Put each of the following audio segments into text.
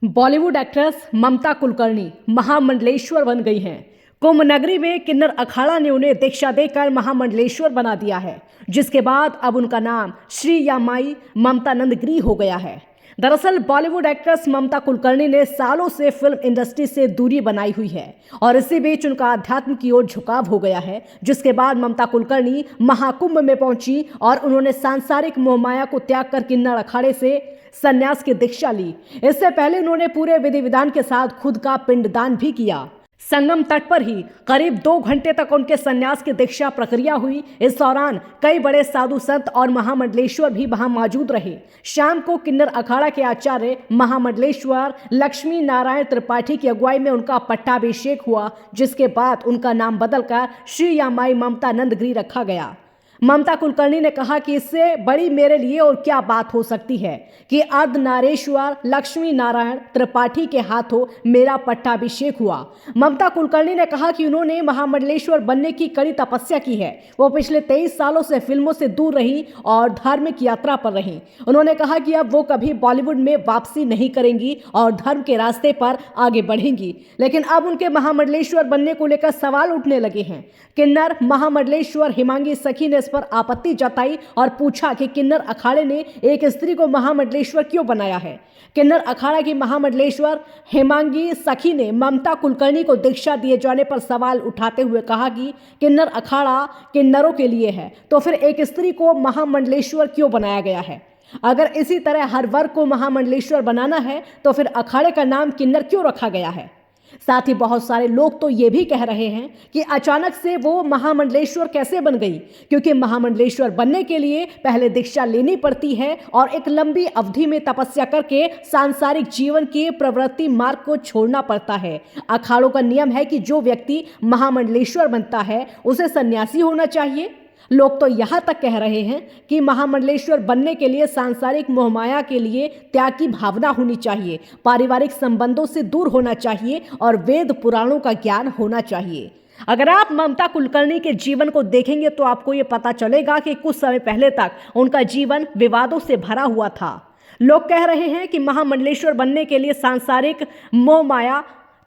Bollywood actress ममता कुलकर्णी महामंडलेश्वर बन गई हैं। कुंभ नगरी में किन्नर अखाड़ा ने उन्हें दीक्षा देकर महामंडलेश्वर बना दिया है, जिसके बाद अब उनका नाम श्री या माई ममता नंदगिरी हो गया है। दरअसल बॉलीवुड एक्ट्रेस ममता कुलकर्णी ने सालों से फिल्म इंडस्ट्री से दूरी बनाई हुई है और इसी बीच उनका अध्यात्म की ओर झुकाव हो गया है, जिसके बाद ममता कुलकर्णी महाकुंभ में पहुंची और उन्होंने सांसारिक मोहमाया को त्याग कर किन्नर अखाड़े से संन्यास की दीक्षा ली। इससे पहले उन्होंने पूरे विधि विधान के साथ खुद का पिंडदान भी किया। संगम तट पर ही करीब 2 घंटे तक उनके संन्यास की दीक्षा प्रक्रिया हुई। इस दौरान कई बड़े साधु संत और महामंडलेश्वर भी वहां मौजूद रहे। शाम को किन्नर अखाड़ा के आचार्य महामंडलेश्वर लक्ष्मी नारायण त्रिपाठी की अगुवाई में उनका पट्टाभिषेक हुआ, जिसके बाद उनका नाम बदलकर श्री या माई ममता नंदगिरी रखा गया। ममता कुलकर्णी ने कहा कि इससे बड़ी मेरे लिए और क्या बात हो सकती है कि अर्धनारेश्वर लक्ष्मी नारायण त्रिपाठी के हाथों मेरा पट्टाभिषेक हुआ। ममता कुलकर्णी ने कहा कि उन्होंने महामंडलेश्वर बनने की कड़ी तपस्या की है। वो पिछले 23 सालों से फिल्मों से दूर रही और धार्मिक यात्रा पर रही। उन्होंने कहा कि अब वो कभी बॉलीवुड में वापसी नहीं करेंगी और धर्म के रास्ते पर आगे बढ़ेंगी, लेकिन अब उनके महामंडलेश्वर बनने को लेकर सवाल उठने लगे हैं। किन्नर महामंडलेश्वर हिमांगी सखी ने पर आपत्ति जताई और पूछा कि किन्नर अखाड़े ने एक स्त्री को महामंडलेश्वर क्यों बनाया है। किन्नर अखाड़ा की महामंडलेश्वर हिमांगी सखी ने ममता कुलकर्णी को दीक्षा दिए जाने पर सवाल उठाते हुए कहा कि किन्नर अखाड़ा किन्नरों के लिए है, तो फिर एक स्त्री को महामंडलेश्वर क्यों बनाया गया है। अगर इसी तरह हर वर्ग को महामंडलेश्वर बनाना है तो फिर अखाड़े का नाम किन्नर क्यों रखा गया है। साथ ही बहुत सारे लोग तो ये भी कह रहे हैं कि अचानक से वो महामंडलेश्वर कैसे बन गई, क्योंकि महामंडलेश्वर बनने के लिए पहले दीक्षा लेनी पड़ती है और एक लंबी अवधि में तपस्या करके सांसारिक जीवन के प्रवृत्ति मार्ग को छोड़ना पड़ता है। अखाड़ों का नियम है कि जो व्यक्ति महामंडलेश्वर बनता है उसे सन्यासी होना चाहिए। लोग तो यहाँ तक कह रहे हैं कि महामंडलेश्वर बनने के लिए सांसारिक मोहमाया के लिए त्याग की भावना होनी चाहिए, पारिवारिक संबंधों से दूर होना चाहिए और वेद पुराणों का ज्ञान होना चाहिए। अगर आप ममता कुलकर्णी के जीवन को देखेंगे तो आपको ये पता चलेगा कि कुछ समय पहले तक उनका जीवन विवादों से भरा हुआ था। लोग कह रहे हैं कि महामंडलेश्वर बनने के लिए सांसारिक मोहमाया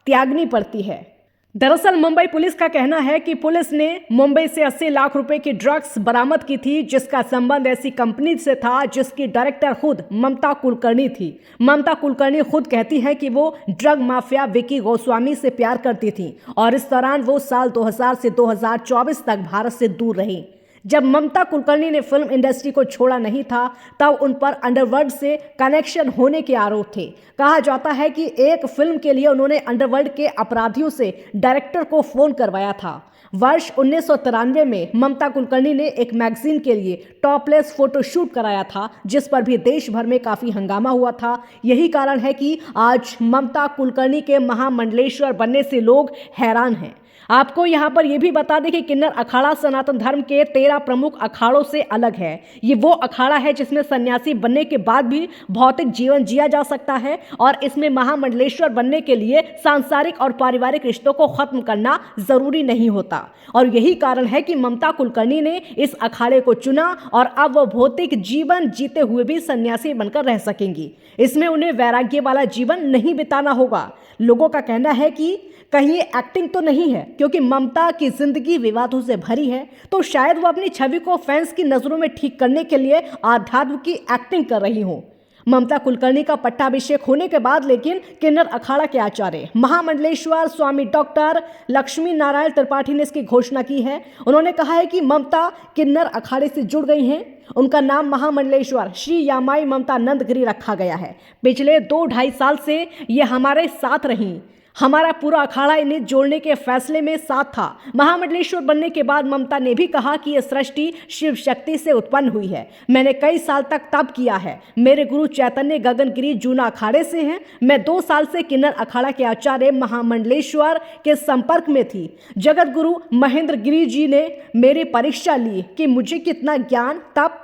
त्यागनी पड़ती है। दरअसल मुंबई पुलिस का कहना है कि पुलिस ने मुंबई से 80 लाख रुपए की ड्रग्स बरामद की थी, जिसका संबंध ऐसी कंपनी से था जिसकी डायरेक्टर खुद ममता कुलकर्णी थी। ममता कुलकर्णी खुद कहती हैं कि वो ड्रग माफिया विकी गोस्वामी से प्यार करती थी और इस दौरान वो साल 2000 से 2024 तक भारत से दूर रही। जब ममता कुलकर्णी ने फिल्म इंडस्ट्री को छोड़ा नहीं था तब उन पर अंडरवर्ल्ड से कनेक्शन होने के आरोप थे। कहा जाता है कि एक फिल्म के लिए उन्होंने अंडरवर्ल्ड के अपराधियों से डायरेक्टर को फोन करवाया था। वर्ष 1993 में ममता कुलकर्णी ने एक मैगजीन के लिए टॉपलेस फोटोशूट कराया था, जिस पर भी देश भर में काफी हंगामा हुआ था। यही कारण है कि आज ममता कुलकर्णी के महामंडलेश्वर बनने से लोग हैरान हैं। आपको यहाँ पर यह भी बता दें कि किन्नर अखाड़ा सनातन धर्म के 13 प्रमुख अखाड़ों से अलग है। ये वो अखाड़ा है जिसमें सन्यासी बनने के बाद भी भौतिक जीवन जिया जा सकता है और इसमें महामंडलेश्वर बनने के लिए सांसारिक और पारिवारिक रिश्तों को खत्म करना जरूरी नहीं होता। और यही कारण है कि ममता कुलकर्णी ने इस अखाड़े को चुना और अब वो भौतिक जीवन जीते हुए भी सन्यासी बनकर रह सकेंगी। इसमें उन्हें वैराग्य वाला जीवन नहीं बिताना होगा। लोगों का कहना है कि कहीं एक्टिंग तो नहीं है, क्योंकि ममता की जिंदगी विवादों से भरी है, तो शायद वो अपनी छवि को फैंस की नजरों में ठीक करने के लिए आध्यात्म की एक्टिंग कर रही हो। ममता कुलकर्णी का पट्टाभिषेक होने के बाद लेकिन किन्नर अखाड़ा के आचार्य महामंडलेश्वर स्वामी डॉक्टर लक्ष्मी नारायण त्रिपाठी ने इसकी घोषणा की है। उन्होंने कहा है कि ममता किन्नर अखाड़े से जुड़ गई हैं। उनका नाम महामंडलेश्वर श्री या माई ममता नंदगिरी रखा गया है। पिछले 2-2.5 साल से ये हमारे साथ रहीं। हमारा पूरा अखाड़ा इन्हें जोड़ने के फैसले में साथ था। महामंडलेश्वर बनने के बाद ममता ने भी कहा कि यह सृष्टि शिव शक्ति से उत्पन्न हुई है। मैंने कई साल तक तप किया है। मेरे गुरु चैतन्य गगनगिरी जूना अखाड़े से हैं। मैं 2 साल से किन्नर अखाड़ा के आचार्य महामंडलेश्वर के संपर्क में थी। जगत गुरु महेंद्र गिरी जी ने मेरी परीक्षा ली कि मुझे कितना ज्ञान तप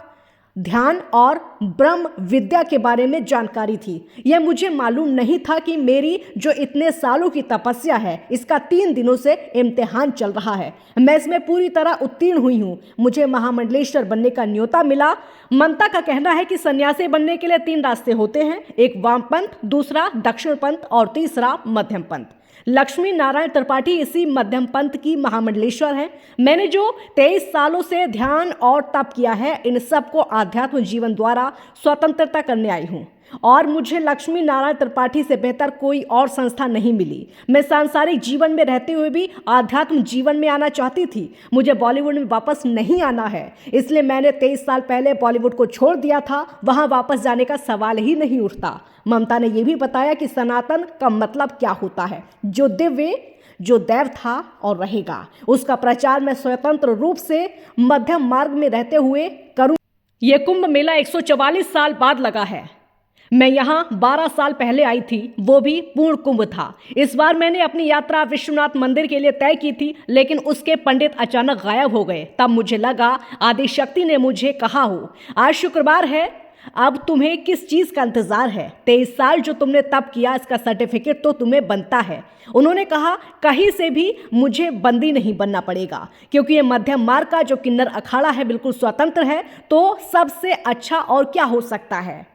ध्यान और ब्रह्म विद्या के बारे में जानकारी थी। यह मुझे मालूम नहीं था कि मेरी जो इतने सालों की तपस्या है इसका 3 दिनों से इम्तिहान चल रहा है। मैं इसमें पूरी तरह उत्तीर्ण हुई हूँ। मुझे महामंडलेश्वर बनने का न्योता मिला। ममता का कहना है कि सन्यासी बनने के लिए 3 रास्ते होते हैं, एक वामपंथ, दूसरा दक्षिण पंथ और तीसरा मध्यम पंथ। लक्ष्मी नारायण त्रिपाठी इसी मध्यम पंथ की महामंडलेश्वर है। मैंने जो 23 सालों से ध्यान और तप किया है, इन सबको आध्यात्म जीवन द्वारा स्वतंत्रता करने आई हूँ और मुझे लक्ष्मी नारायण त्रिपाठी से बेहतर कोई और संस्था नहीं मिली। मैं सांसारिक जीवन में रहते हुए भी आध्यात्म जीवन में आना चाहती थी। मुझे बॉलीवुड में वापस नहीं आना है, इसलिए मैंने 23 साल पहले बॉलीवुड को छोड़ दिया था। वहां वापस जाने का सवाल ही नहीं उठता। ममता ने यह भी बताया कि सनातन का मतलब क्या होता है, जो दिव्य, जो दैव था और रहेगा, उसका प्रचार मैं स्वतंत्र रूप से मध्यम मार्ग में रहते हुए करूं। यह कुंभ मेला 144 साल बाद लगा है। मैं यहाँ 12 साल पहले आई थी, वो भी पूर्ण कुंभ था। इस बार मैंने अपनी यात्रा विश्वनाथ मंदिर के लिए तय की थी, लेकिन उसके पंडित अचानक गायब हो गए। तब मुझे लगा आदि शक्ति ने मुझे कहा हो, आज शुक्रवार है, अब तुम्हें किस चीज का इंतजार है? 23 साल जो तुमने तप किया, इसका सर्टिफिकेट तो तुम्हें बनता है। उन्होंने कहा कहीं से भी मुझे बंदी नहीं बनना पड़ेगा, क्योंकि ये मध्यम मार्ग का जो किन्नर अखाड़ा है बिल्कुल स्वतंत्र है, तो सबसे अच्छा और क्या हो सकता है।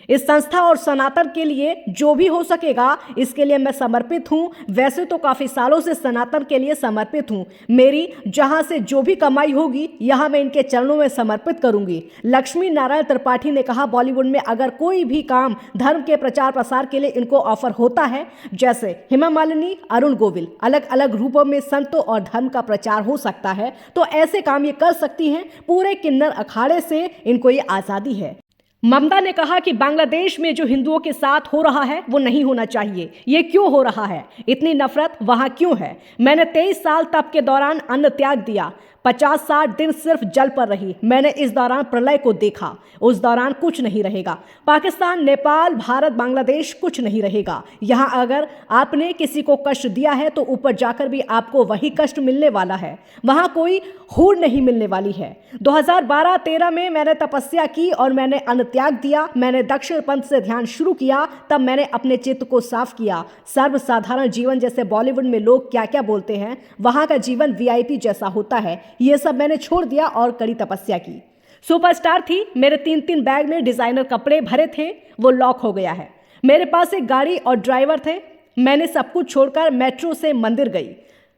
इस संस्था और सनातन के लिए जो भी हो सकेगा, इसके लिए मैं समर्पित हूँ। वैसे तो काफ़ी सालों से सनातन के लिए समर्पित हूँ। मेरी जहाँ से जो भी कमाई होगी, यहाँ मैं इनके चरणों में समर्पित करूँगी। लक्ष्मी नारायण त्रिपाठी ने कहा, बॉलीवुड में अगर कोई भी काम धर्म के प्रचार प्रसार के लिए इनको ऑफर होता है, जैसे हेमा मालिनी, अरुण गोविल, अलग अलग रूपों में संतों और धर्म का प्रचार हो सकता है, तो ऐसे काम ये कर सकती हैं। पूरे किन्नर अखाड़े से इनको ये आज़ादी है। ममता ने कहा कि बांग्लादेश में जो हिंदुओं के साथ हो रहा है वो नहीं होना चाहिए। ये क्यों हो रहा है? इतनी नफरत वहाँ क्यों है? मैंने 23 साल तप के दौरान अन्न त्याग दिया, 50-60 दिन सिर्फ जल पर रही। मैंने इस दौरान प्रलय को देखा। उस दौरान कुछ नहीं रहेगा। पाकिस्तान, नेपाल, भारत, बांग्लादेश कुछ नहीं रहेगा। यहाँ अगर आपने किसी को कष्ट दिया है तो ऊपर जाकर भी आपको वही कष्ट मिलने वाला है। वहाँ कोई हूर नहीं मिलने वाली है। 2012-13 में मैंने तपस्या की और मैंने अन्न त्याग दिया। मैंने दक्षिण पंथ से ध्यान शुरू किया। तब मैंने अपने चित्त को साफ किया। सर्वसाधारण जीवन, जैसे बॉलीवुड में लोग क्या क्या बोलते हैं, वहाँ का जीवन VIP जैसा होता है, ये सब मैंने छोड़ दिया और कड़ी तपस्या की। सुपरस्टार थी। मेरे 3-3 बैग में डिजाइनर कपड़े भरे थे, वो लॉक हो गया है। मेरे पास एक गाड़ी और ड्राइवर थे। मैंने सब कुछ छोड़कर मेट्रो से मंदिर गई।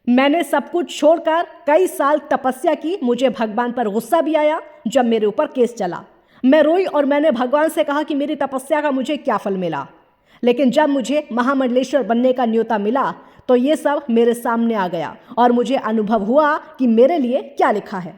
मैंने सब कुछ छोड़कर कई साल तपस्या की। मुझे भगवान पर गुस्सा भी आया जब मेरे ऊपर केस चला। मैं रोई और मैंने भगवान से कहा कि मेरी तपस्या का मुझे क्या फल मिला। लेकिन जब मुझे महामंडलेश्वर बनने का न्योता मिला तो ये सब मेरे सामने आ गया और मुझे अनुभव हुआ कि मेरे लिए क्या लिखा है।